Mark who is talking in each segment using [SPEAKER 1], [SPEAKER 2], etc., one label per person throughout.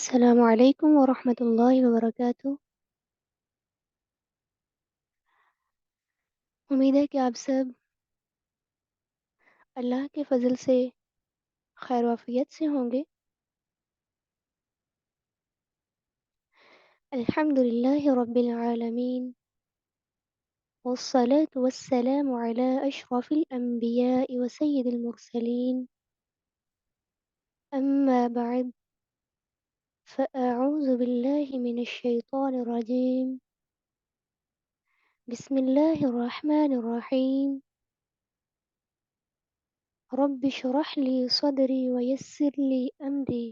[SPEAKER 1] السلام علیکم ورحمۃ اللہ وبرکاتہ۔ امید ہے کہ آپ سب اللہ کے فضل سے خیر وافیت سے ہوں گے۔ الحمد للہ رب العالمین، والصلاة والسلام على أشرف الأنبياء وسيد المرسلين، أما بعد، فأعوذ بالله من الشيطان الرجيم، بسم الله الرحمن الرحيم، رب اشرح لي صدري ويسر لي أمري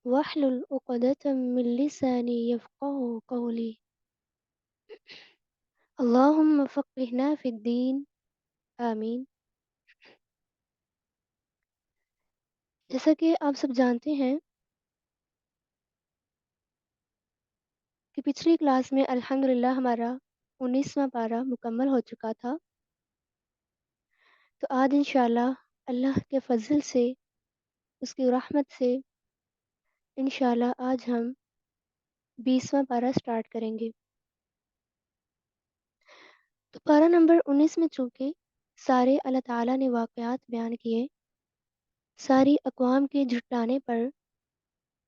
[SPEAKER 1] واحلل عقدة من لساني يفقهوا قولي، اللهم فقهنا في الدين، آمین۔ جیسا کہ آپ سب جانتے ہیں کہ پچھلی کلاس میں الحمدللہ ہمارا 19واں پارہ مکمل ہو چکا تھا، تو آج انشاءاللہ اللہ کے فضل سے، اس کی رحمت سے، انشاءاللہ آج ہم 20واں پارہ سٹارٹ کریں گے۔ تو پارہ نمبر 19 میں چونکہ سارے اللہ تعالیٰ نے واقعات بیان کیے، ساری اقوام کے جھٹلانے پر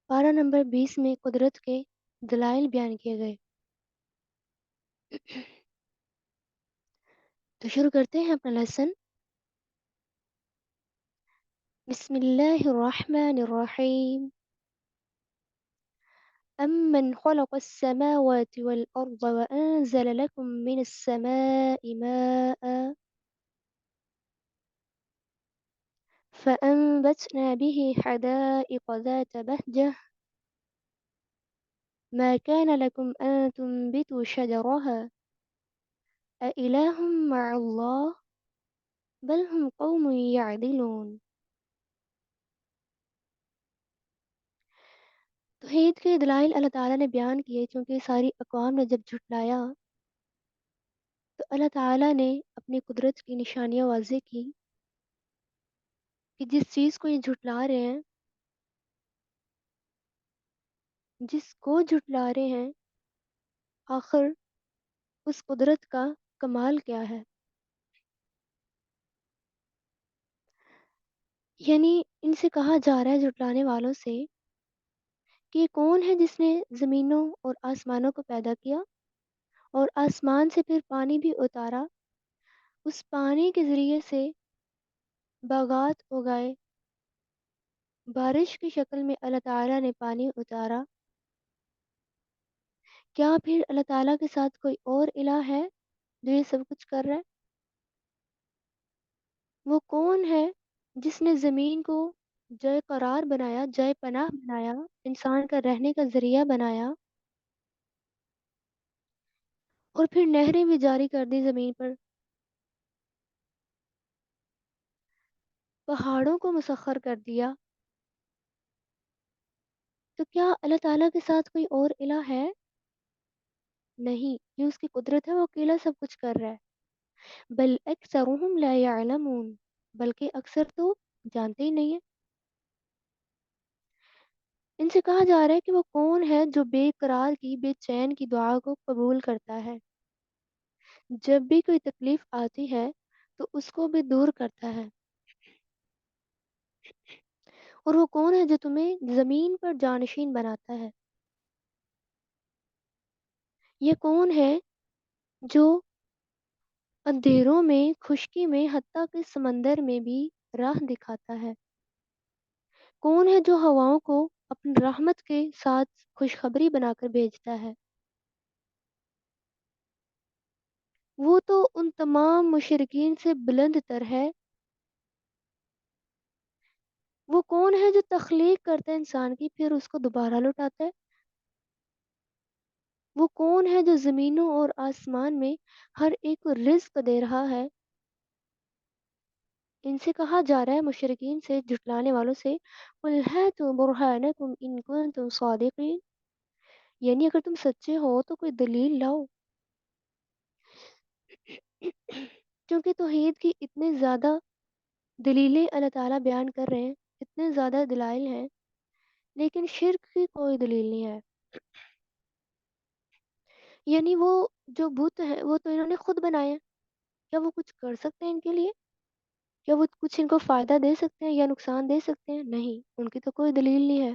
[SPEAKER 1] پارہ نمبر 20 میں قدرت کے دلائل بیان کیے گئے۔ تو شروع کرتے ہیں اپنا لیسن۔ بسم اللہ الرحمن الرحیم، أَمَّنْ خَلَقَ السَّمَاوَاتِ وَالْأَرْضَ وَأَنزَلَ لَكُم مِّنَ السَّمَاءِ مَاءً فَأَنبَتْنَا بِهِ حَدَائِقَ ذَاتَ بَهْجَةٍ مَا كَانَ لَكُمْ أَن تُنبِتُوا شَجَرَهَا أَإِلَٰهٌ مَّعَ اللَّهِ بَلْ هُمْ قَوْمٌ يَعْدِلُونَ۔ توحید کے دلائل اللہ تعالیٰ نے بیان کیے، چونکہ ساری اقوام نے جب جھٹلایا تو اللہ تعالیٰ نے اپنی قدرت کی نشانیاں واضح کی کہ جس چیز کو یہ جھٹلا رہے ہیں، جس کو جھٹلا رہے ہیں، آخر اس قدرت کا کمال کیا ہے۔ یعنی ان سے کہا جا رہا ہے، جھٹلانے والوں سے، کہ یہ کون ہے جس نے زمینوں اور آسمانوں کو پیدا کیا اور آسمان سے پھر پانی بھی اتارا، اس پانی کے ذریعے سے باغات اگائے، بارش کی شکل میں اللہ تعالیٰ نے پانی اتارا۔ کیا پھر اللہ تعالیٰ کے ساتھ کوئی اور الہ ہے جو یہ سب کچھ کر رہا ہے؟ وہ کون ہے جس نے زمین کو جائے قرار بنایا، جائے پناہ بنایا، انسان کا رہنے کا ذریعہ بنایا، اور پھر نہریں بھی جاری کر دی زمین پر، پہاڑوں کو مسخر کر دیا؟ تو کیا اللہ تعالیٰ کے ساتھ کوئی اور الہ ہے؟ نہیں، یہ اس کی قدرت ہے، وہ اکیلا سب کچھ کر رہا ہے۔ بل اکثرهم لا يعلمون، بلکہ اکثر تو جانتے ہی نہیں ہیں۔ ان سے کہا جا رہا ہے کہ وہ کون ہے جو بے قرار کی، بے چین کی دعا کو قبول کرتا ہے، جب بھی کوئی تکلیف آتی ہے تو اس کو بھی دور کرتا ہے، اور وہ کون ہے جو تمہیں زمین پر جانشین بناتا ہے۔ یہ کون ہے جو اندھیروں میں، خشکی میں، حتیٰ کہ سمندر میں بھی راہ دکھاتا ہے۔ کون ہے جو ہواؤں کو اپنی رحمت کے ساتھ خوشخبری بنا کر بھیجتا ہے۔ وہ تو ان تمام مشرکین سے بلند تر ہے۔ وہ کون ہے جو تخلیق کرتا ہے انسان کی، پھر اس کو دوبارہ لوٹاتا ہے۔ وہ کون ہے جو زمینوں اور آسمان میں ہر ایک کو رزق دے رہا ہے۔ ان سے کہا جا رہا ہے، مشرکین سے، جھٹلانے والوں سے، قُلْ هَاتُوا بُرْهَانَكُمْ إِن كُنتُمْ صَادِقِينَ، یعنی اگر تم سچے ہو تو کوئی دلیل لاؤ۔ کیونکہ توحید کی اتنے زیادہ دلیلیں اللہ تعالیٰ بیان کر رہے ہیں، اتنے زیادہ دلائل ہیں لیکن شرک کی کوئی دلیل نہیں ہے. یعنی وہ جو بت ہیں وہ تو انہوں نے خود بنائے ہیں. کیا وہ کچھ کر سکتے ہیں ان کے لیے؟ کیا وہ کچھ ان کو فائدہ دے سکتے ہیں یا نقصان دے سکتے ہیں؟ نہیں، ان کی تو کوئی دلیل نہیں ہے.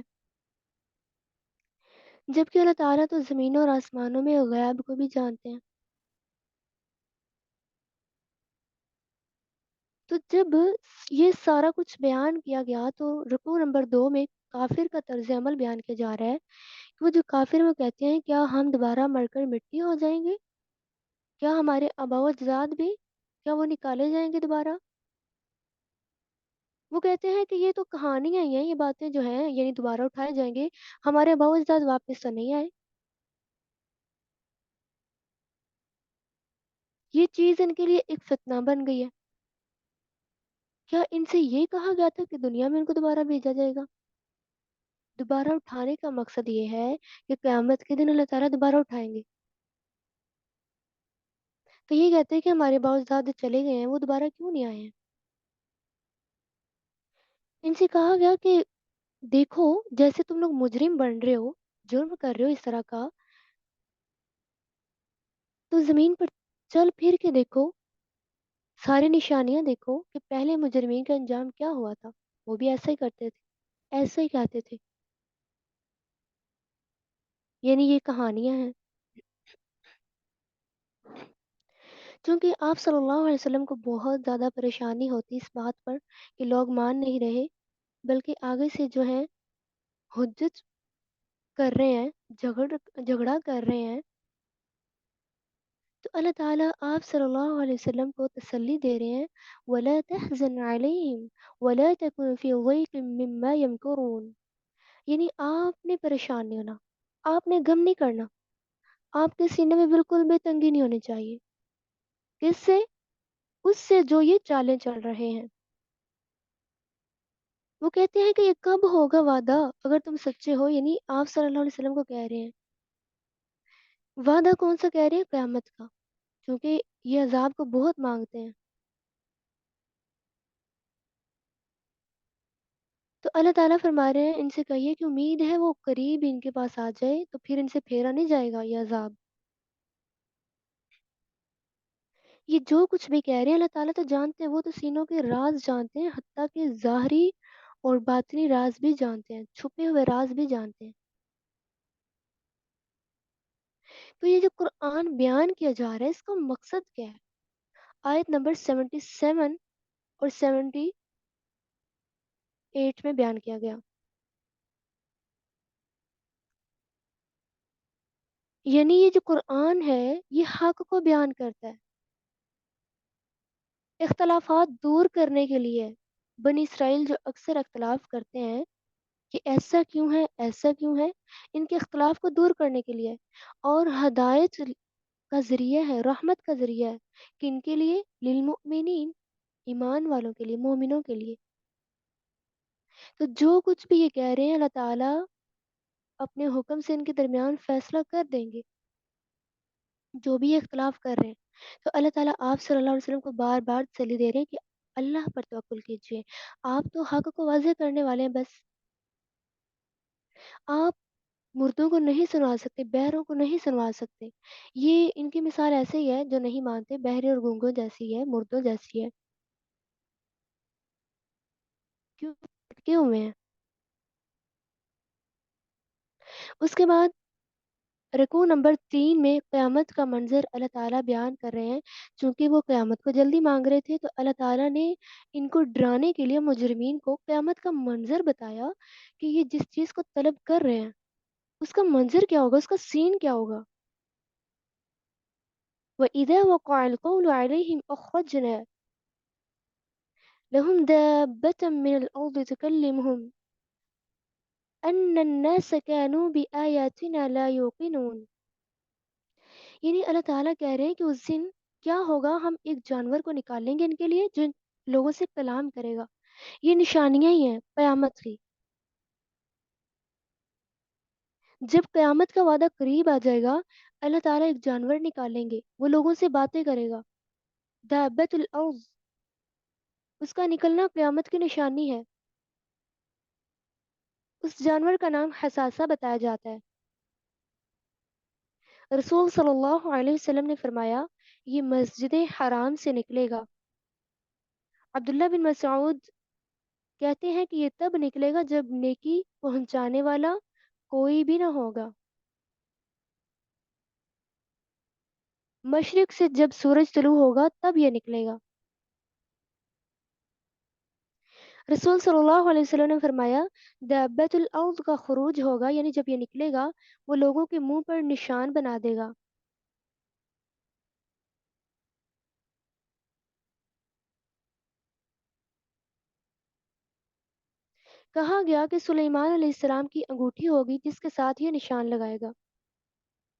[SPEAKER 1] جبکہ اللہ تعالیٰ تو زمینوں اور آسمانوں میں غیب کو بھی جانتے ہیں. تو جب یہ سارا کچھ بیان کیا گیا تو رکوع نمبر 2 میں کافر کا طرز عمل بیان کیا جا رہا ہے کہ وہ جو کافر وہ کہتے ہیں کیا ہم دوبارہ مر کر مٹی ہو جائیں گے؟ کیا ہمارے آباء و اجداد بھی کیا وہ نکالے جائیں گے دوبارہ؟ وہ کہتے ہیں کہ یہ تو کہانیاں ہی ہیں، یہ باتیں جو ہیں یعنی دوبارہ اٹھائے جائیں گے، ہمارے آباء و اجداد واپس تو نہیں آئے. یہ چیز ان کے لیے ایک فتنہ بن گئی ہے. کیا ان سے یہ کہا گیا تھا کہ دنیا میں ان کو دوبارہ بھیجا جائے گا؟ دوبارہ اٹھانے کا مقصد یہ ہے کہ قیامت کے دن اللہ تعالیٰ دوبارہ اٹھائیں گے. تو یہ کہتے ہیں کہ ہمارے آباء و اجداد جو چلے گئے ہیں وہ دوبارہ کیوں نہیں آئے ہیں؟ ان سے کہا گیا کہ دیکھو جیسے تم لوگ مجرم بن رہے ہو، جرم کر رہے ہو اس طرح کا، تو زمین پر چل پھر کے دیکھو، ساری نشانیاں دیکھو کہ پہلے مجرمین کا انجام کیا ہوا تھا. وہ بھی ایسا ہی کرتے تھے، ایسا ہی کہتے تھے. یعنی یہ کہانیاں ہیں. چونکہ آپ صلی اللہ علیہ وسلم کو بہت زیادہ پریشانی ہوتی اس بات پر کہ لوگ مان نہیں رہے، بلکہ آگے سے جو ہے حجت کر رہے ہیں، جھگڑا کر رہے ہیں. تو اللہ تعالیٰ آپ صلی اللہ علیہ وسلم کو تسلی دے رہے ہیں وَلَا تَحْزَنْ عَلَيْهِمْ وَلَا تَكُنْ فِي ضَيْقٍ مِّمَّا يَمْكُرُونَ. یعنی آپ نے پریشان نہیں ہونا، آپ نے غم نہیں کرنا، آپ کے سینے میں بالکل بھی تنگی نہیں ہونی چاہیے. کس سے؟ اس سے جو یہ چالیں چل رہے ہیں. وہ کہتے ہیں کہ یہ کب ہوگا وعدہ اگر تم سچے ہو، یعنی آپ صلی اللہ علیہ وسلم کو کہہ رہے ہیں. وعدہ کون سا کہہ رہے ہیں؟ قیامت کا، کیونکہ یہ عذاب کو بہت مانگتے ہیں. تو اللہ تعالیٰ فرما رہے ہیں ان سے کہیے کہ امید ہے وہ قریب ان کے پاس آ جائے تو پھر ان سے پھیرا نہیں جائے گا یہ عذاب. یہ جو کچھ بھی کہہ رہے ہیں اللہ تعالیٰ تو جانتے ہیں، وہ تو سینوں کے راز جانتے ہیں، حتیٰ کہ ظاہری اور باطنی راز بھی جانتے ہیں، چھپے ہوئے راز بھی جانتے ہیں. تو یہ جو قرآن بیان کیا جا رہا ہے اس کا مقصد کیا ہے؟ آیت نمبر 77 اور 78 میں بیان کیا گیا. یعنی یہ جو قرآن ہے یہ حق کو بیان کرتا ہے، اختلافات دور کرنے کے لیے. بنی اسرائیل جو اکثر اختلاف کرتے ہیں کہ ایسا کیوں ہے ایسا کیوں ہے، ان کے اختلاف کو دور کرنے کے لیے اور ہدایت کا ذریعہ ہے، رحمت کا ذریعہ ہے. کن کے لیے؟ للمؤمنین، ایمان والوں کے لیے، مومنوں کے لیے. تو جو کچھ بھی یہ کہہ رہے ہیں اللہ تعالیٰ اپنے حکم سے ان کے درمیان فیصلہ کر دیں گے، جو بھی یہ اختلاف کر رہے ہیں. تو اللہ تعالیٰ آپ صلی اللہ علیہ وسلم کو بار بار تسلی دے رہے ہیں کہ اللہ پر توکل کیجیے، آپ تو حق کو واضح کرنے والے ہیں. بس آپ مردوں کو نہیں سنوا سکتے، بہروں کو نہیں سنوا سکتے. یہ ان کی مثال ایسے ہی ہے جو نہیں مانتے، بہرے اور گونگوں جیسی ہے، مردوں جیسی ہے. کیوں اٹکے ہوئے ہیں؟ اس کے بعد رکوع نمبر 3 میں قیامت کا منظر اللہ تعالیٰ بیان کر رہے ہیں. چونکہ وہ قیامت کو جلدی مانگ رہے تھے تو اللہ تعالیٰ نے ان کو ڈرانے کے لیے مجرمین کو قیامت کا منظر بتایا کہ یہ جس چیز کو طلب کر رہے ہیں اس کا منظر کیا ہوگا، اس کا سین کیا ہوگا. وَإِذَا وَقَعَ الْقَوْلُ عَلَيْهِمْ أَخْرَجْنَا لَهُمْ دَابَّةً مِّنَ الْأَرْضِ تُكَلِّمُهُمْ أَنَّ النَّاسَ كَانُوا بِآيَاتِنَا لَا يُوقِنُونَ. یعنی اللہ تعالیٰ کہہ رہے ہیں کہ اس دن کیا ہوگا، ہم ایک جانور کو نکالیں گے ان کے لیے جو لوگوں سے کلام کرے گا. یہ نشانیاں ہی ہیں قیامت کی. جب قیامت کا وعدہ قریب آ جائے گا اللہ تعالیٰ ایک جانور نکالیں گے، وہ لوگوں سے باتیں کرے گا. دابت الارض، اس کا نکلنا قیامت کی نشانی ہے. اس جانور کا نام حساسہ بتایا جاتا ہے۔ رسول صلی اللہ علیہ وسلم نے فرمایا یہ مسجد حرام سے نکلے گا۔ عبداللہ بن مسعود کہتے ہیں کہ یہ تب نکلے گا جب نیکی پہنچانے والا کوئی بھی نہ ہوگا۔ مشرق سے جب سورج طلوع ہوگا تب یہ نکلے گا۔ رسول صلی اللہ علیہ وسلم نے فرمایا دابت الارض کا خروج ہوگا، یعنی جب یہ نکلے گا وہ لوگوں کے منہ پر نشان بنا دے گا۔ کہا گیا کہ سلیمان علیہ السلام کی انگوٹھی ہوگی جس کے ساتھ یہ نشان لگائے گا۔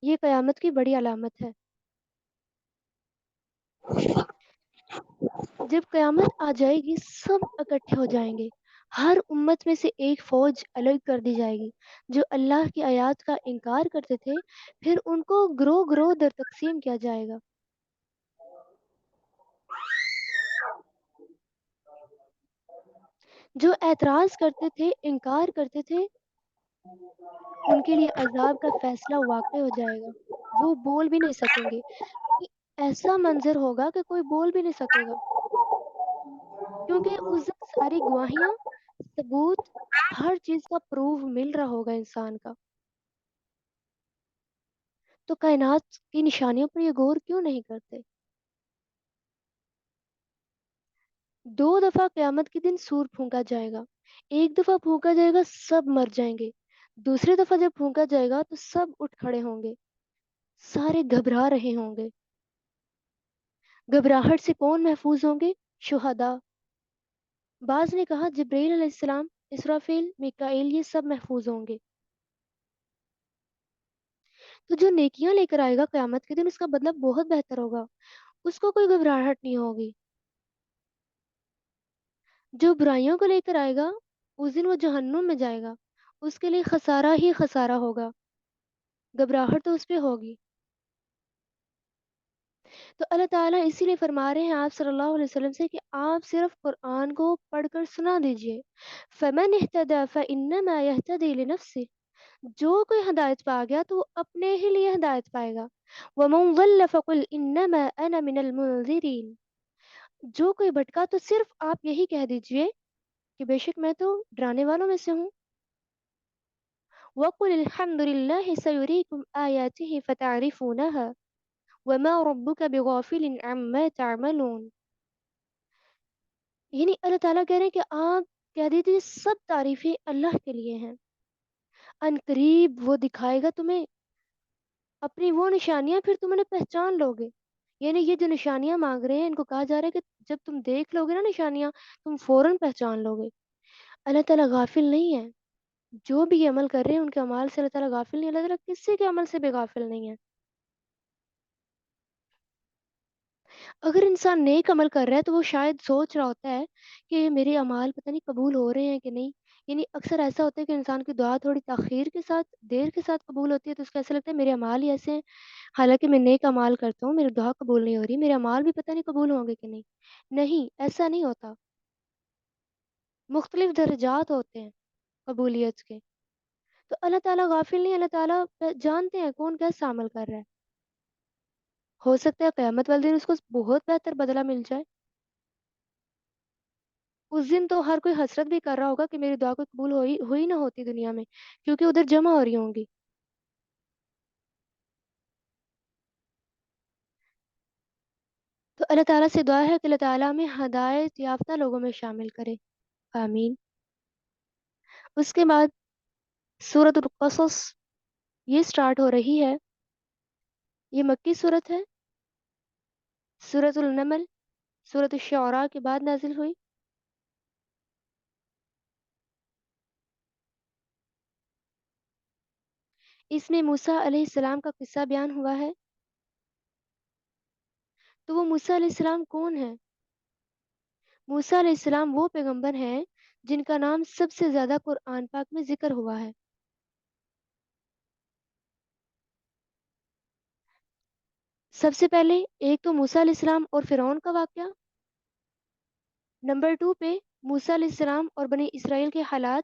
[SPEAKER 1] یہ قیامت کی بڑی علامت ہے۔ جب قیامت آ جائے گی سب اکٹھے ہو جائیں گے، ہر امت میں سے ایک فوج الگ کر دی جائے گی جو اللہ کی آیات کا انکار کرتے تھے، پھر ان کو گروہ گروہ در تقسیم کیا جائے گا۔ جو اعتراض کرتے تھے، انکار کرتے تھے، ان کے لیے عذاب کا فیصلہ واقع ہو جائے گا، وہ بول بھی نہیں سکیں گے۔ ایسا منظر ہوگا کہ کوئی بول بھی نہیں سکے گا، کیونکہ اس دن ساری گواہیاں، ثبوت، ہر چیز کا پروف مل رہا ہوگا انسان کا۔ تو کائنات کی نشانیوں پر یہ غور کیوں نہیں کرتے؟ دو دفعہ قیامت کے دن سور پھونکا جائے گا۔ ایک دفعہ پھونکا جائے گا سب مر جائیں گے، دوسری دفعہ جب پھونکا جائے گا تو سب اٹھ کھڑے ہوں گے، سارے گھبرا رہے ہوں گے۔ گھبراہٹ سے کون محفوظ ہوں گے؟ شہداء۔ بعض نے کہا جبرائیل علیہ السلام، اسرافیل، میکائیل، یہ سب محفوظ ہوں گے۔ تو جو نیکیاں لے کر آئے گا قیامت کے دن اس کا بدلہ بہت بہتر ہوگا، اس کو کوئی گھبراہٹ نہیں ہوگی۔ جو برائیوں کو لے کر آئے گا اس دن وہ جہنم میں جائے گا، اس کے لیے خسارہ ہی خسارہ ہوگا، گھبراہٹ تو اس پہ ہوگی۔ تو اللہ تعالیٰ اسی لیے فرما رہے ہیں آپ صلی اللہ علیہ وسلم سے کہ آپ صرف قرآن کو پڑھ کر سنا دیجئے۔ فَمَنِ اهْتَدَى فَإِنَّمَا يَهْتَدِي لِنَفْسِهِ، جو کوئی ہدایت پا گیا تو وہ اپنے ہی لیے ہدایت پائے گا۔ وَمَنْ ضَلَّ فَقُلْ إِنَّمَا أَنَا مِنَ الْمُنذِرِينَ، جو کوئی بھٹکا تو صرف آپ یہی کہہ دیجئے کہ بے شک میں تو ڈرانے والوں میں سے ہوں۔ وَقُلِ الْحَمْدُ لِلَّهِ سَيُرِيكُمْ آيَاتِهِ فَتَعْرِفُونَهَا وَمَا رَبُّكَ بِغَافِلٍ عَمَّا تَعْمَلُونَ۔ یعنی اللہ تعالیٰ کہہ رہے ہیں کہ آپ کہہ دیجیے سب تعریفیں اللہ کے لیے ہیں، ان قریب وہ دکھائے گا تمہیں اپنی وہ نشانیاں، پھر تم انہیں پہچان لو گے۔ یعنی یہ جو نشانیاں مانگ رہے ہیں ان کو کہا جا رہا ہے کہ جب تم دیکھ لو گے نا نشانیاں تم فوراً پہچان لو گے۔ اللہ تعالیٰ غافل نہیں ہے، جو بھی یہ عمل کر رہے ہیں ان کے اعمال سے اللہ تعالیٰ غافل نہیں ہے، اللہ تعالیٰ کسی کے عمل سے بھی غافل نہیں ہے۔ اگر انسان نیک عمل کر رہا ہے تو وہ شاید سوچ رہا ہوتا ہے کہ میرے اعمال پتہ نہیں قبول ہو رہے ہیں کہ نہیں۔ یعنی اکثر ایسا ہوتا ہے کہ انسان کی دعا تھوڑی تاخیر کے ساتھ، دیر کے ساتھ قبول ہوتی ہے، تو اس کو ایسا لگتا ہے میرے اعمال ہی ایسے ہیں، حالانکہ میں نیک اعمال کرتا ہوں، میری دعا قبول نہیں ہو رہی، میرے اعمال بھی پتہ نہیں قبول ہوں گے کہ نہیں۔ نہیں، ایسا نہیں ہوتا، مختلف درجات ہوتے ہیں قبولیت کے۔ تو اللہ تعالیٰ غافل نہیں، اللہ تعالیٰ جانتے ہیں کون کیسا عمل کر رہا ہے۔ ہو سکتا ہے قیامت والے دن اس کو بہت بہتر بدلہ مل جائے۔ اس دن تو ہر کوئی حسرت بھی کر رہا ہوگا کہ میری دعا کو قبول ہوئی نہ ہوتی دنیا میں، کیونکہ ادھر جمع ہو رہی ہوں گی۔ تو اللہ تعالیٰ سے دعا ہے کہ اللہ تعالیٰ میں ہدایت یافتہ لوگوں میں شامل کرے، آمین۔ اس کے بعد سورۃ القصص یہ سٹارٹ ہو رہی ہے، یہ مکی صورت ہے۔ سورۃ النمل سورۃ الشعراء کے بعد نازل ہوئی۔ اس میں موسیٰ علیہ السلام کا قصہ بیان ہوا ہے۔ تو وہ موسیٰ علیہ السلام کون ہیں؟ موسیٰ علیہ السلام وہ پیغمبر ہیں جن کا نام سب سے زیادہ قرآن پاک میں ذکر ہوا ہے۔ سب سے پہلے ایک تو موسیٰ علیہ السلام اور فرعون کا واقعہ، نمبر 2 پہ موسیٰ علیہ السلام اور بنی اسرائیل کے حالات،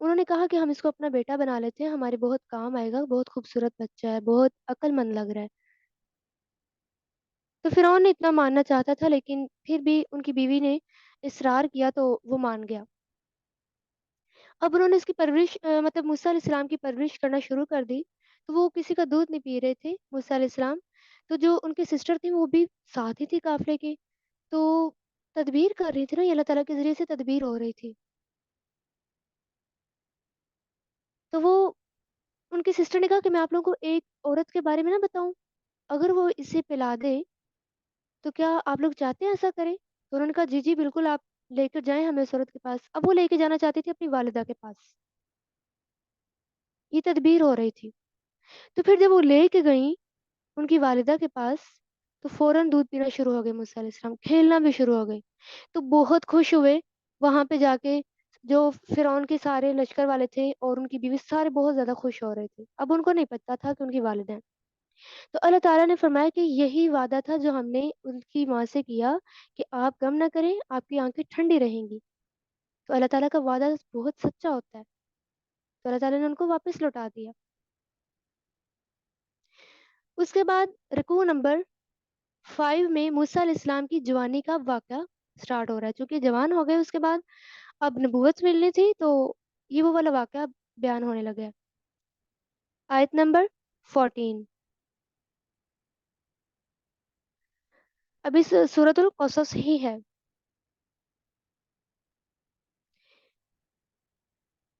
[SPEAKER 1] انہوں نے کہا کہ ہم اس کو اپنا بیٹا بنا لیتے ہیں، ہمارے بہت کام آئے گا، بہت خوبصورت بچہ ہے، بہت عقل مند لگ رہا ہے۔ تو فرعون نے اتنا ماننا چاہتا تھا لیکن پھر بھی ان کی بیوی نے اصرار کیا تو وہ مان گیا۔ اب انہوں نے اس کی پرورش مطلب موسیٰ علیہ السلام کی پرورش کرنا شروع کر دی، تو وہ کسی کا دودھ نہیں پی رہے تھے موسیٰ علیہ السلام، تو جو ان کی سسٹر تھیں وہ بھی ساتھ ہی تھی قافلے کے، تو تدبیر کر رہی تھی نا، یہ اللہ تعالیٰ کے ذریعے سے تدبیر ہو رہی تھی۔ تو وہ ان کی سسٹر نے کہا کہ میں آپ لوگوں کو ایک عورت کے بارے میں نہ بتاؤں، اگر وہ اسے پلا دے تو کیا آپ لوگ چاہتے ہیں ایسا کریں؟ تو انہوں نے کہا جی جی بالکل، آپ لے کر جائیں ہمیں اس عورت کے پاس۔ اب وہ لے کے جانا چاہتی تھی اپنی والدہ کے پاس، یہ تدبیر ہو رہی تھی۔ تو پھر جب وہ لے کے گئیں ان کی والدہ کے پاس، تو فوراً دودھ پینا شروع ہو گئے موسیٰ علیہ السلام، کھیلنا بھی شروع ہو گئے، تو بہت خوش ہوئے وہاں پہ جا کے۔ جو فرعون کے سارے لشکر والے تھے اور ان کی بیوی سارے بہت زیادہ خوش ہو رہے تھے، اب ان کو نہیں پتہ تھا کہ ان کی والدہ، تو اللہ تعالیٰ نے فرمایا کہ یہی وعدہ تھا جو ہم نے ان کی ماں سے کیا کہ آپ غم نہ کریں، آپ کی آنکھیں ٹھنڈی رہیں گی۔ تو اللہ تعالیٰ کا وعدہ بہت سچا ہوتا ہے، تو اللہ تعالیٰ نے ان کو واپس لوٹا دیا۔ اس کے بعد رکوع نمبر 5 میں موسیٰ علیہ السلام کی جوانی کا واقعہ سٹارٹ ہو رہا ہے، چونکہ جوان ہو گئے اس کے بعد اب نبوت ملنی تھی، تو یہ وہ والا واقعہ بیان ہونے لگا ہے۔ آیت نمبر 14، ابھی سورۃ القصص ہی ہے۔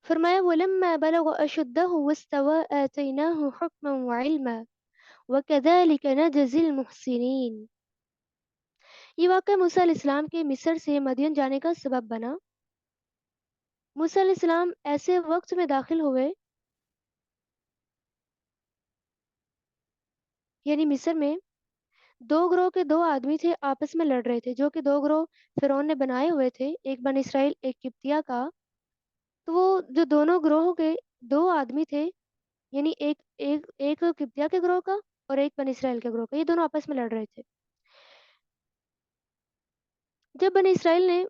[SPEAKER 1] فرمایا وَلَمَّا بَلَغَ أَشُدَّهُ وَاسْتَوَىٰ آتَيْنَاهُ حُكْمًا وَعِلْمًا وَكَذَلِكَ نَجْزِي الْمُحْسِنِينَ۔ یہ واقعہ موسیٰ علیہ السلام کے مصر سے مدین جانے کا سبب بنا۔ موسیٰ علیہ السلام ایسے وقت میں داخل ہوئے، یعنی مصر میں دو گروہ کے دو آدمی تھے، آپس میں لڑ رہے تھے، جو کہ دو گروہ فرعون نے بنائے ہوئے تھے، ایک بنی اسرائیل ایک قبطیہ کا۔ تو وہ جو دونوں گروہوں کے دو آدمی تھے، یعنی ایک ایک ایک قبطیہ کے گروہ کا اور ایک بنی اسرائیل کے گروہ کا، یہ دونوں آپس میں لڑ رہے تھے۔ جب بنی اسرائیل نے،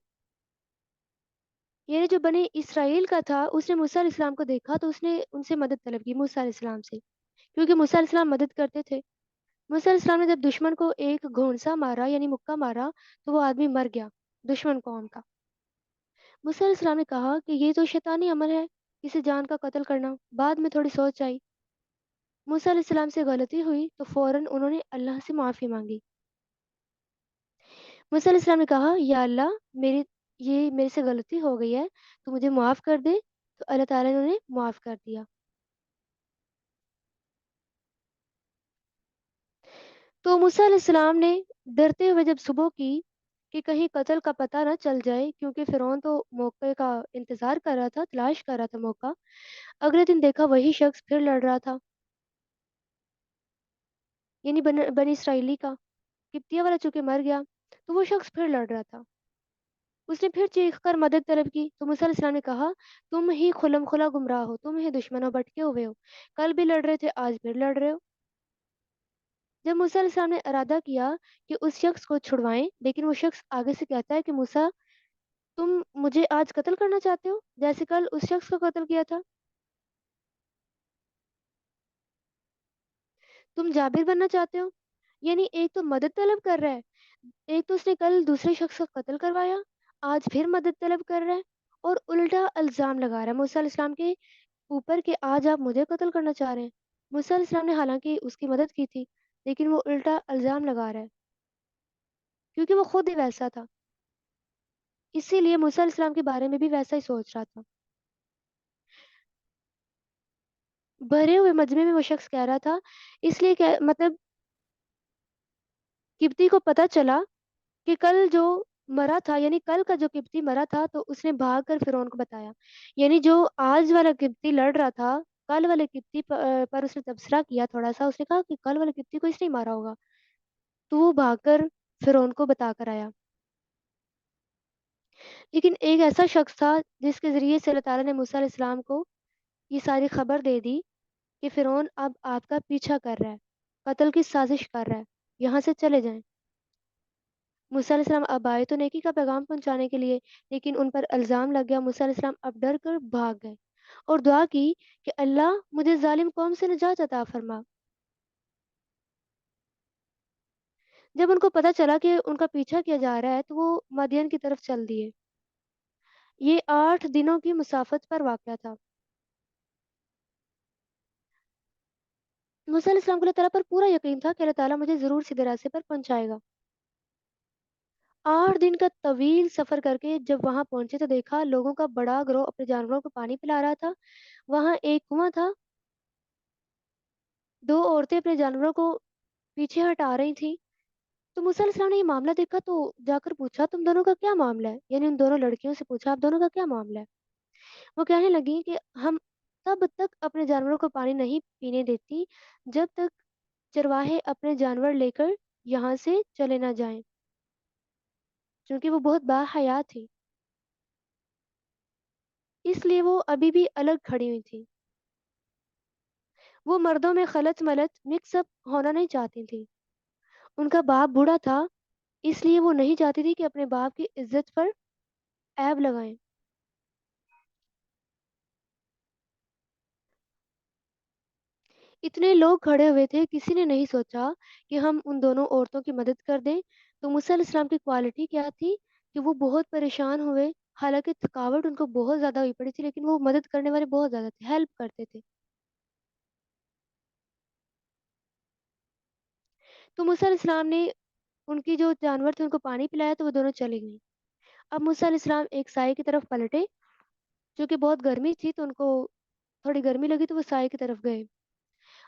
[SPEAKER 1] یعنی جو بنی اسرائیل کا تھا، اس نے موسیٰ علیہ السلام کو دیکھا تو اس نے ان سے مدد طلب کی موسیٰ علیہ السلام سے، کیونکہ موسیٰ علیہ السلام مدد کرتے تھے۔ موسیٰ علیہ السلام نے جب دشمن کو ایک گھونسا مارا یعنی مکہ مارا تو وہ آدمی مر گیا، دشمن قوم کا۔ موسیٰ علیہ السلام نے کہا کہ یہ تو شیطانی عمل ہے، کسی جان کا قتل کرنا۔ بعد میں تھوڑی سوچ آئی، موسیٰ علیہ السلام سے غلطی ہوئی تو فوراً انہوں نے اللہ سے معافی مانگی۔ موسیٰ علیہ السلام نے کہا یا اللہ، میرے سے غلطی ہو گئی ہے، تو مجھے معاف کر دے، تو اللہ تعالیٰ نے انہیں معاف کر دیا۔ تو موسیٰ علیہ السلام نے ڈرتے ہوئے جب صبح کی کہ کہیں قتل کا پتہ نہ چل جائے، کیونکہ فرعون تو موقع کا انتظار کر رہا تھا، تلاش کر رہا تھا موقع، اگلے دن دیکھا وہی شخص پھر لڑ رہا تھا، یعنی بنی اسرائیلی کا قبطیہ والا چونکہ مر گیا، تو وہ شخص پھر لڑ رہا تھا۔ اس نے پھر چیخ کر مدد طلب کی، تو موسیٰ علیہ السلام نے کہا تم ہی خلم خلا گمراہ ہو، تم ہی دشمنوں بٹکے ہوئے ہو، کل بھی لڑ رہے تھے آج پھر لڑ رہے ہو۔ جب موسیٰ علیہ السلام نے ارادہ کیا کہ اس شخص کو چھڑوائیں، لیکن وہ شخص آگے سے کہتا ہے کہ موسیٰ، تم مجھے آج قتل کرنا چاہتے ہو جیسے کل اس شخص کو قتل کیا تھا؟ تم جابر بننا چاہتے ہو؟ یعنی ایک تو مدد طلب کر رہا ہے، ایک تو اس نے کل دوسرے شخص کا قتل کروایا، آج پھر مدد طلب کر رہا ہے، اور الٹا الزام لگا رہا ہے موسیٰ علیہ السلام کے اوپر کہ آج آپ مجھے قتل کرنا چاہ رہے ہیں۔ موسیٰ علیہ السلام نے حالانکہ اس کی مدد کی تھی، لیکن وہ الٹا الزام لگا رہا ہے کیونکہ وہ خود ہی ویسا تھا، اسی لیے موسیٰ علیہ السلام کے بارے میں بھی ویسا ہی سوچ رہا تھا۔ بھرے ہوئے مجمع میں وہ شخص کہہ رہا تھا، اس لیے کہ مطلب قبطی کو پتہ چلا کہ کل جو مرا تھا، یعنی کل کا جو قبطی مرا تھا، تو اس نے بھاگ کر فرعون کو بتایا، یعنی جو آج والا قبطی لڑ رہا تھا، کل والے قبطی پر اس نے تبصرہ کیا تھوڑا سا، اس نے کہا کہ کل والے قبطی کو اس نے مارا ہوگا، تو وہ بھاگ کر فرعون کو بتا کر آیا۔ لیکن ایک ایسا شخص تھا جس کے ذریعے سے اللہ تعالیٰ نے موسیٰ علیہ السلام کو یہ ساری خبر دے دی کہ فرعون اب آپ کا پیچھا کر رہا ہے، قتل کی سازش کر رہا ہے، یہاں سے چلے جائیں۔ موسیٰ علیہ السلام اب آئے تو نیکی کا پیغام پہنچانے کے لیے، لیکن ان پر الزام لگ گیا، موسیٰ علیہ السلام اب ڈر کر بھاگ گئے۔ اور دعا کی کہ اللہ مجھے ظالم قوم سے نجات عطا فرما۔ جب ان کو پتہ چلا کہ ان کا پیچھا کیا جا رہا ہے تو وہ مدین کی طرف چل دیے۔ یہ 8 دنوں کی مسافت پر واقعہ تھا۔ موسیٰ علیہ السلام کو اللہ تعالیٰ پر پورا یقین تھا کہ اللہ تعالیٰ مجھے ضرور سیدھے راستے پر پہنچائے گا۔ 8 دن کا طویل سفر کر کے جب وہاں پہنچے تو دیکھا لوگوں کا بڑا گروہ اپنے جانوروں کو پانی پلا رہا تھا۔ وہاں ایک کنواں تھا، 2 عورتیں اپنے جانوروں کو پیچھے ہٹا رہی تھیں۔ تو موسیٰ علیہ السلام نے یہ معاملہ دیکھا تو جا کر پوچھا تم دونوں کا کیا معاملہ ہے؟ یعنی ان دونوں لڑکیوں سے پوچھا آپ دونوں کا کیا معاملہ ہے؟ وہ کہنے لگی کہ ہم تب تک اپنے جانوروں کو پانی نہیں پینے دیتی جب تک چرواہے اپنے جانور لے کر یہاں سے چلے نہ جائیں، کیونکہ وہ بہت باحیا تھی، اس لیے وہ ابھی بھی الگ کھڑی ہوئی تھی۔ وہ مردوں میں خلط ملط مکس اپ ہونا نہیں چاہتی تھی۔ ان کا باپ بوڑھا تھا، اس لیے وہ نہیں چاہتی تھی کہ اپنے باپ کی عزت پر عیب لگائیں۔ اتنے لوگ کھڑے ہوئے تھے، کسی نے نہیں سوچا کہ ہم ان دونوں عورتوں کی مدد کر دیں۔ تو موسیٰ علیہ السلام کی کوالٹی کیا تھی کہ وہ بہت پریشان ہوئے، حالانکہ تھکاوٹ ان کو بہت زیادہ ہوئی پڑی تھی، لیکن وہ مدد کرنے والے بہت زیادہ تھے، ہیلپ کرتے تھے۔ تو موسیٰ علیہ السلام نے ان کی جو جانور تھے ان کو پانی پلایا تو وہ دونوں چلی گئیں۔ اب موسیٰ علیہ السلام ایک سائے کی طرف پلٹے، جو کہ بہت گرمی تھی تو ان کو تھوڑی گرمی لگی تو وہ سائے کی طرف گئے۔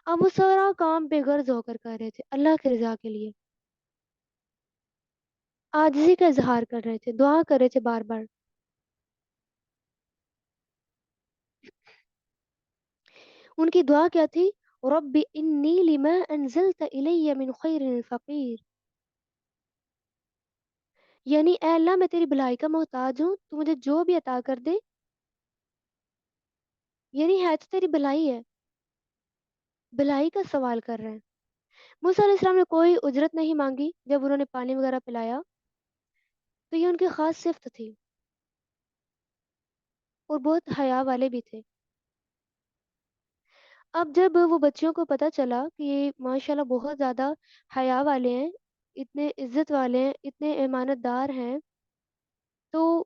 [SPEAKER 1] اب وہ سارا کام بے غرض ہو کر کر رہے تھے اللہ کی رضا کے لیے، عاجزی کا اظہار کر رہے تھے، دعا کر رہے تھے بار بار۔ ان کی دعا کیا تھی؟ رب انی لما انزلت الی من خیر فقیر، یعنی اے اللہ میں تیری بھلائی کا محتاج ہوں، تو مجھے جو بھی عطا کر دے، یعنی ہے تو تیری بھلائی ہے، بھلائی کا سوال کر رہے ہیں۔ موسیٰ علیہ السلام نے کوئی اجرت نہیں مانگی جب انہوں نے پانی وغیرہ پلایا، تو یہ ان کی خاص صفت تھی اور بہت حیا والے بھی تھے۔ اب جب وہ بچیوں کو پتہ چلا کہ یہ ماشاءاللہ بہت زیادہ حیا والے ہیں، اتنے عزت والے ہیں، اتنے امانت دار ہیں، تو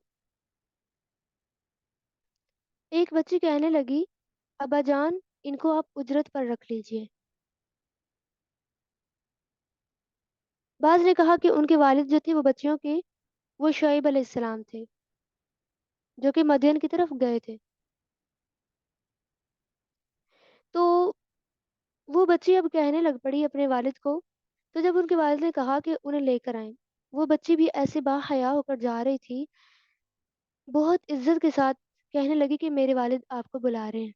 [SPEAKER 1] ایک بچی کہنے لگی ابا جان ان کو آپ اجرت پر رکھ لیجئے۔ بعض نے کہا کہ ان کے والد جو تھے وہ بچیوں کے وہ شعیب علیہ السلام تھے جو کہ مدین کی طرف گئے تھے۔ تو وہ بچی اب کہنے لگ پڑی اپنے والد کو، تو جب ان کے والد نے کہا کہ انہیں لے کر آئیں، وہ بچی بھی ایسے با حیا ہو کر جا رہی تھی، بہت عزت کے ساتھ کہنے لگی کہ میرے والد آپ کو بلا رہے ہیں۔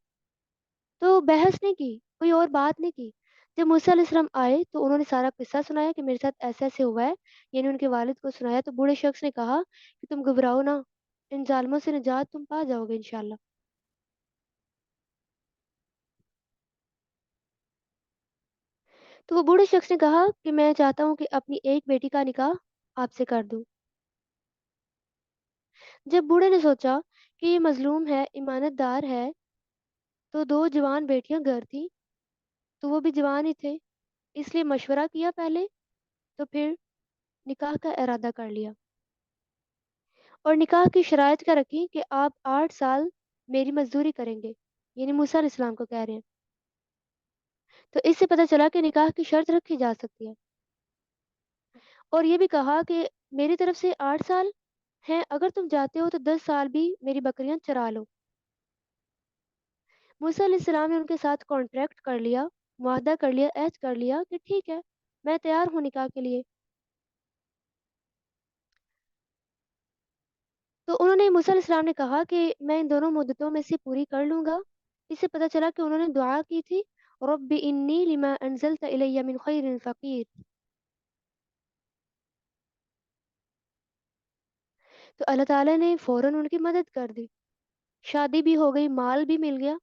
[SPEAKER 1] تو بحث نہیں کی، کوئی اور بات نہیں کی۔ جب موسیٰ علیہ السلام آئے تو انہوں نے سارا قصہ سنایا کہ میرے ساتھ ایسے ایسے ہوا ہے، یعنی ان کے والد کو سنایا۔ تو بوڑھے شخص نے کہا کہ تم گھبراؤ نہ، ان ظالموں سے نجات تم پا جاؤ گے انشاءاللہ۔ تو وہ بوڑھے شخص نے کہا کہ میں چاہتا ہوں کہ اپنی ایک بیٹی کا نکاح آپ سے کر دوں۔ جب بوڑھے نے سوچا کہ یہ مظلوم ہے، امانت دار ہے، تو 2 جوان بیٹیاں گھر تھیں، تو وہ بھی جوان ہی تھے، اس لیے مشورہ کیا پہلے، تو پھر نکاح کا ارادہ کر لیا۔ اور نکاح کی شرائط کیا رکھی کہ آپ 8 سال میری مزدوری کریں گے، یعنی موسیٰ علیہ السلام کو کہہ رہے ہیں۔ تو اس سے پتہ چلا کہ نکاح کی شرط رکھی جا سکتی ہے۔ اور یہ بھی کہا کہ میری طرف سے 8 سال ہیں، اگر تم چاہتے ہو تو 10 سال بھی میری بکریاں چرا لو۔ موسیٰ علیہ السلام نے ان کے ساتھ کانٹریکٹ کر لیا، معاہدہ کر لیا، عہد کر لیا کہ ٹھیک ہے میں تیار ہوں نکاح کے لیے۔ تو انہوں نے موسیٰ علیہ السلام نے کہا کہ میں ان دونوں مدتوں میں سے پوری کر لوں گا۔ اس سے پتہ چلا کہ انہوں نے دعا کی تھی رب انی لما انزلت الی من خیر فقیر۔ تو اللہ تعالیٰ نے فوراً ان کی مدد کر دی، شادی بھی ہو گئی، مال بھی مل گیا۔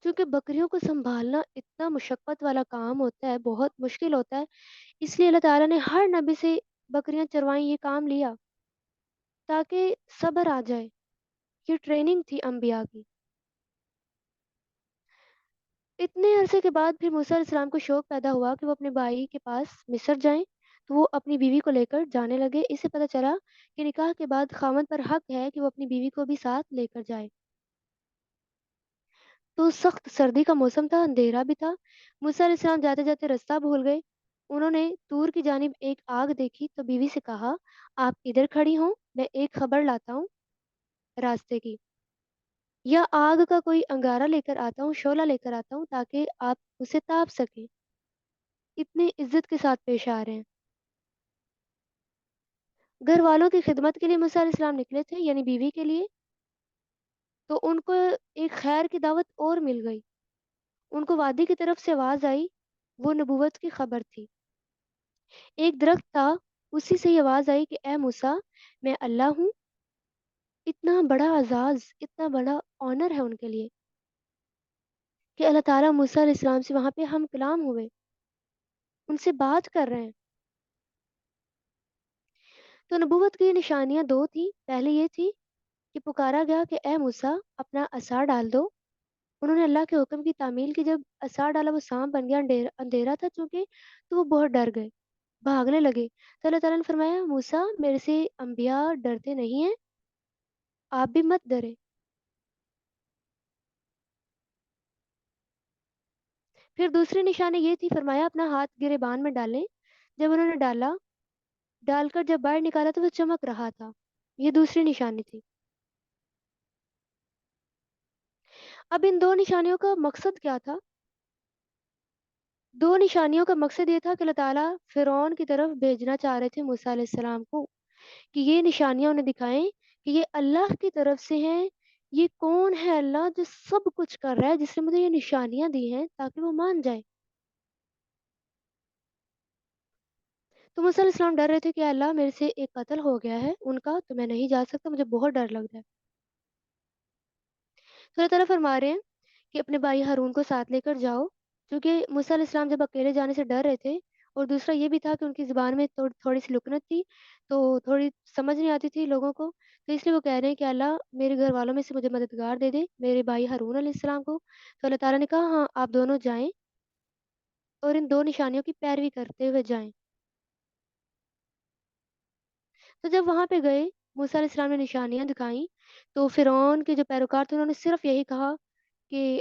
[SPEAKER 1] کیونکہ بکریوں کو سنبھالنا اتنا مشقت والا کام ہوتا ہے، بہت مشکل ہوتا ہے، اس لیے اللہ تعالیٰ نے ہر نبی سے بکریاں چروائیں، یہ کام لیا۔ تاکہ صبر آ جائے۔ یہ ٹریننگ تھی انبیاء کی۔ اتنے عرصے کے بعد پھر موسیٰ علیہ السلام کو شوق پیدا ہوا کہ وہ اپنے بھائی کے پاس مصر جائیں، تو وہ اپنی بیوی کو لے کر جانے لگے۔ اس سے پتہ چلا کہ نکاح کے بعد خاوند پر حق ہے کہ وہ اپنی بیوی کو بھی ساتھ لے کر جائے۔ تو سخت سردی کا موسم تھا، اندھیرا بھی تھا۔ موسیٰ علیہ السلام جاتے جاتے رستہ بھول گئے۔ انہوں نے طور کی جانب ایک آگ دیکھی تو بیوی سے کہا، آپ ادھر کھڑی ہوں، میں ایک خبر لاتا ہوں راستے کی، یا آگ کا کوئی انگارہ لے کر آتا ہوں، شعلہ لے کر آتا ہوں تاکہ آپ اسے تاپ سکیں۔ اتنے عزت کے ساتھ پیش آ رہے ہیں۔ گھر والوں کی خدمت کے لیے موسیٰ علیہ السلام نکلے تھے، یعنی بیوی کے لیے، تو ان کو ایک خیر کی دعوت اور مل گئی۔ ان کو وادی کی طرف سے آواز آئی، وہ نبوت کی خبر تھی۔ ایک درخت تھا، اسی سے یہ آواز آئی کہ اے موسیٰ، میں اللہ ہوں۔ اتنا بڑا اعزاز، اتنا بڑا آنر ہے ان کے لیے کہ اللہ تعالیٰ موسیٰ علیہ السلام سے وہاں پہ ہم کلام ہوئے، ان سے بات کر رہے ہیں۔ تو نبوت کی نشانیاں دو تھیں۔ پہلے یہ تھی کہ پکارا گیا کہ اے موسیٰ، اپنا عصا ڈال دو۔ انہوں نے اللہ کے حکم کی تعمیل کی، جب عصا ڈالا وہ سانپ بن گیا، اندھیرا تھا چونکہ، تو وہ بہت ڈر گئے، بھاگنے لگے۔ تو اللہ تعالیٰ نے فرمایا، موسیٰ میرے سے انبیاء ڈرتے نہیں ہیں، آپ بھی مت ڈرے۔ پھر دوسری نشانی یہ تھی، فرمایا اپنا ہاتھ گریبان میں ڈالیں۔ جب انہوں نے ڈالا، ڈال کر جب باہر نکالا تو وہ چمک رہا تھا۔ یہ دوسری نشانی تھی۔ اب ان دو نشانیوں کا مقصد کیا تھا؟ دو نشانیوں کا مقصد یہ تھا کہ اللہ تعالیٰ فرعون کی طرف بھیجنا چاہ رہے تھے موسیٰ علیہ السلام کو، کہ یہ نشانیاں انہیں دکھائیں کہ یہ اللہ کی طرف سے ہیں۔ یہ کون ہے اللہ جو سب کچھ کر رہا ہے، جس نے مجھے یہ نشانیاں دی ہیں، تاکہ وہ مان جائے۔ تو موسیٰ علیہ السلام ڈر رہے تھے کہ اے اللہ میرے سے ایک قتل ہو گیا ہے ان کا، تو میں نہیں جا سکتا، مجھے بہت ڈر لگ رہا ہے۔ تو اللہ تعالیٰ فرما رہے ہیں کہ اپنے بھائی ہارون کو ساتھ لے کر جاؤ، کیونکہ موسیٰ علیہ السلام جب اکیلے جانے سے ڈر رہے تھے، اور دوسرا یہ بھی تھا کہ ان کی زبان میں تھوڑی سی لکنت تھی، تو تھوڑی سمجھ نہیں آتی تھی لوگوں کو، تو اس لیے وہ کہہ رہے ہیں کہ اللہ میرے گھر والوں میں سے مجھے مددگار دے دے، میرے بھائی ہارون علیہ السلام کو۔ تو اللہ تعالیٰ نے کہا ہاں آپ دونوں جائیں اور ان دو نشانیوں کی پیروی کرتے ہوئے جائیں۔ تو جب وہاں پہ گئے، موسیٰ علیہ السلام نے نشانیاں دکھائیں، تو فرعون کے جو پیروکار تھے انہوں نے صرف یہی کہا کہ